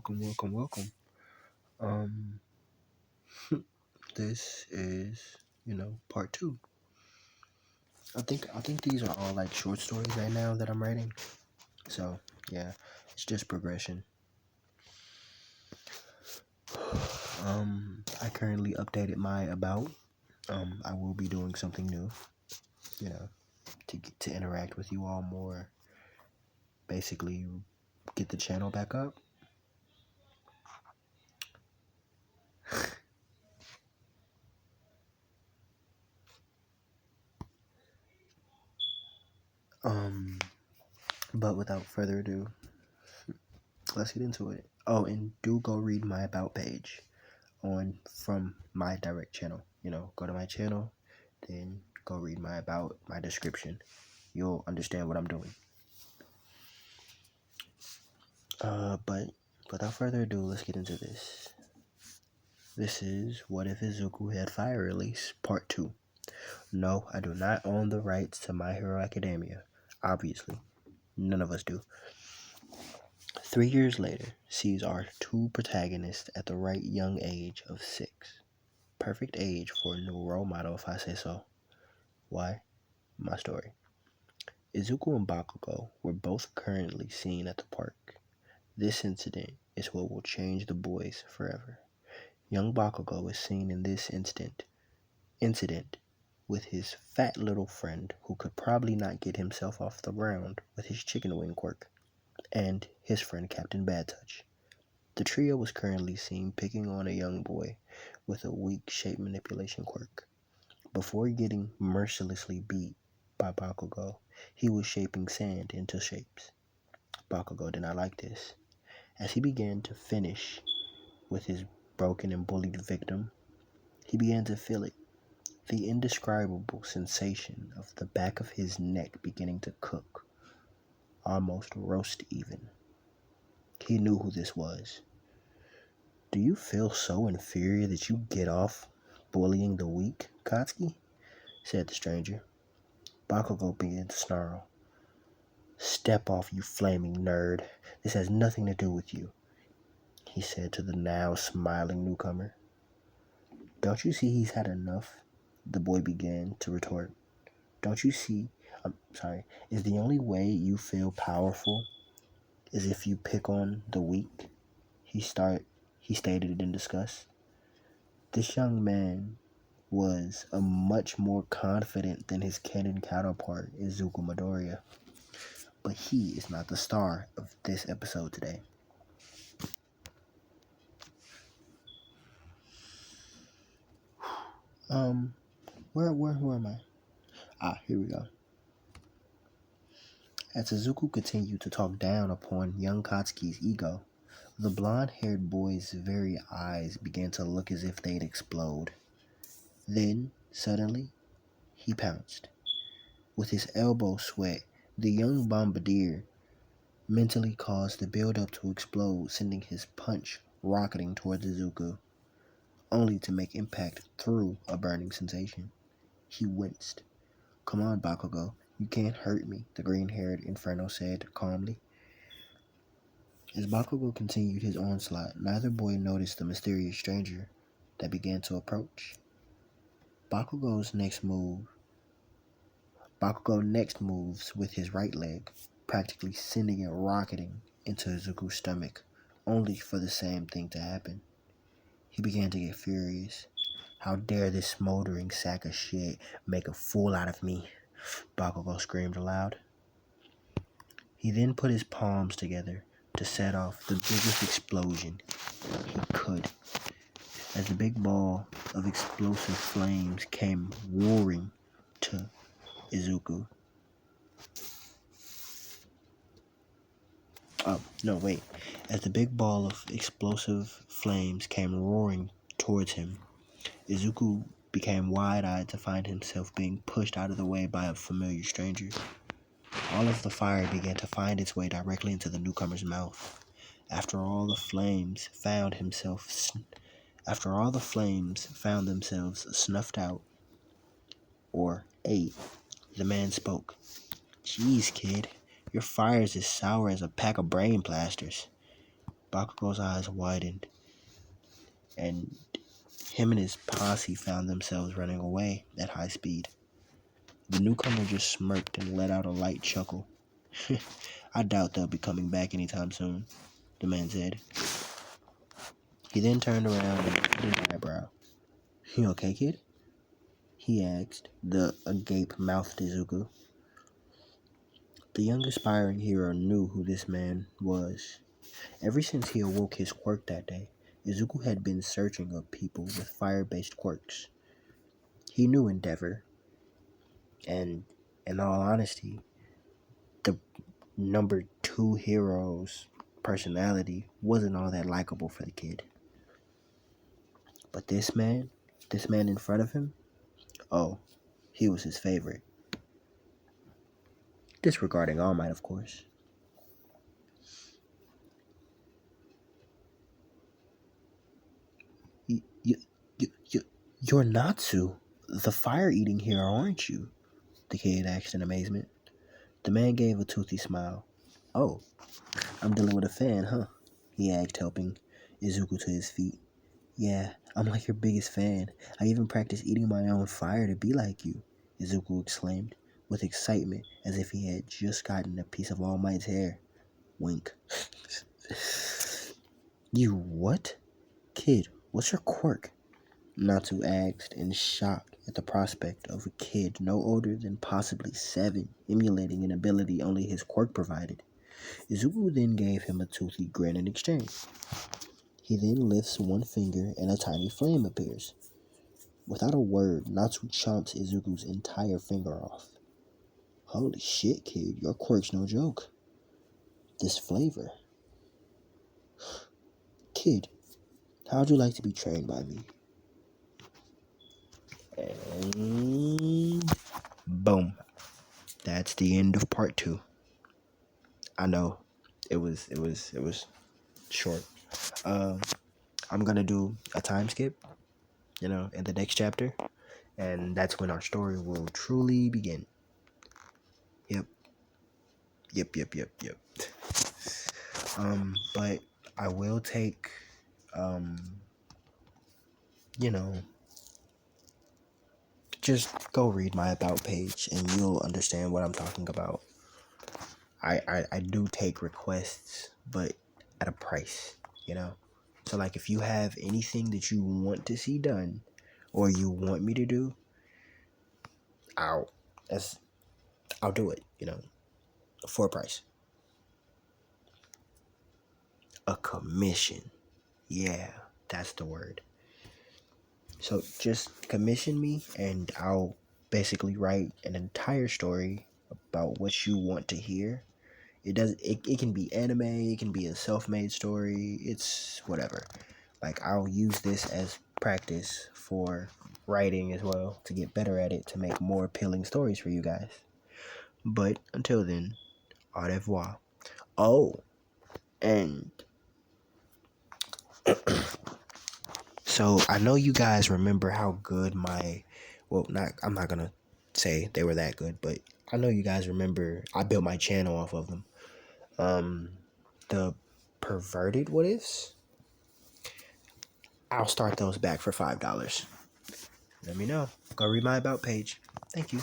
welcome. Um, this is part two. I think these are all like short stories right now that I'm writing. So yeah, it's just progression. I currently updated my about. I will be doing something new. You know, to interact with you all more. Basically, get the channel back up. Um, but without further ado, let's get into it. Oh, and do go read my about page on from my direct channel. Go to my channel, then go read my about, my description. You'll understand what I'm doing. But without further ado, let's get into this. This is What If Izuku Had Fire Release, Part 2. No, I do not own the rights to My Hero Academia. Obviously, none of us do. 3 years later sees our two protagonists at the right young age of 6. Perfect age for a new role model, if I say so. Why? My story. Izuku and Bakugo were both currently seen at the park. This incident is what will change the boys forever. Young Bakugo is seen in this incident with his fat little friend who could probably not get himself off the ground with his chicken wing quirk, and his friend Captain Bad Touch. The trio was currently seen picking on a young boy with a weak shape manipulation quirk. Before getting mercilessly beat by Bakugo, he was shaping sand into shapes. Bakugo did not like this. As he began to finish with his broken and bullied victim, he began to feel it. The indescribable sensation of the back of his neck beginning to cook, almost roast even. He knew who this was. Do you feel so inferior that you get off bullying the weak, Katsuki? Said the stranger. Bakugo began to snarl. Step off, you flaming nerd. This has nothing to do with you, he said to the now smiling newcomer. Don't you see he's had enough? The boy began to retort. Don't you see? Is the only way you feel powerful is if you pick on the weak? He stated in disgust. This young man was a much more confident than his canon counterpart, Izuku Midoriya. But he is not the star of this episode today. Where am I? Here we go. As Izuku continued to talk down upon young Katsuki's ego, the blonde-haired boy's very eyes began to look as if they'd explode. Then, suddenly, he pounced. With his elbow sweat, the young bombardier mentally caused the build-up to explode, sending his punch rocketing towards Izuku, only to make impact through a burning sensation. He winced. Come on, Bakugo, you can't hurt me, the green-haired Inferno said calmly. As Bakugo continued his onslaught, neither boy noticed the mysterious stranger that began to approach. Bakugo next moves with his right leg, practically sending it rocketing into Izuku's stomach, only for the same thing to happen. He began to get furious. How dare this smoldering sack of shit make a fool out of me? Bakugo screamed aloud. He then put his palms together to set off the biggest explosion he could, as the big ball of explosive flames came roaring to Izuku. As the big ball of explosive flames came roaring towards him, Izuku became wide-eyed to find himself being pushed out of the way by a familiar stranger. All of the fire began to find its way directly into the newcomer's mouth. After all the flames found themselves snuffed out or ate, the man spoke. Jeez, kid, your fire's as sour as a pack of brain plasters. Bakugo's eyes widened, and him and his posse found themselves running away at high speed. The newcomer just smirked and let out a light chuckle. I doubt they'll be coming back anytime soon, the man said. He then turned around and lifted an eyebrow. You okay, kid? He asked, the agape-mouthed Izuku. The young aspiring hero knew who this man was. Ever since he awoke his quirk that day, Izuku had been searching up people with fire-based quirks. He knew Endeavor, and in all honesty, the number 2 hero's personality wasn't all that likable for the kid. But this man in front of him, oh, he was his favorite. Disregarding All Might, of course. You're Natsu, the fire-eating hero, aren't you? The kid asked in amazement. The man gave a toothy smile. Oh, I'm dealing with a fan, huh? He asked, helping Izuku to his feet. Yeah, I'm like your biggest fan. I even practice eating my own fire to be like you, Izuku exclaimed, with excitement as if he had just gotten a piece of All Might's hair. Wink. You what? Kid, what's your quirk? Natsu asked in shock at the prospect of a kid no older than possibly 7 emulating an ability only his quirk provided. Izuku then gave him a toothy grin in exchange. He then lifts one finger and a tiny flame appears. Without a word, Natsu chomps Izuku's entire finger off. Holy shit, kid, your quirk's no joke. This flavor. Kid, how'd you like to be trained by me? And boom. That's the end of part 2. I know it was short. I'm gonna do a time skip, in the next chapter, and that's when our story will truly begin. Yep. But I will take, you know, just go read my about page and you'll understand what I'm talking about. I do take requests, but at a price, So like if you have anything that you want to see done or you want me to do, I'll do it, for a price. A commission. Yeah, that's the word. So just commission me and I'll basically write an entire story about what you want to hear. It can be anime, it can be a self-made story, it's whatever. Like I'll use this as practice for writing as well to get better at it, to make more appealing stories for you guys. But until then, au revoir. Oh, and so I know you guys remember how good I'm not gonna say they were that good, but I know you guys remember I built my channel off of them. The perverted what ifs, I'll start those back for $5. Let me know. Go read my about page. Thank you.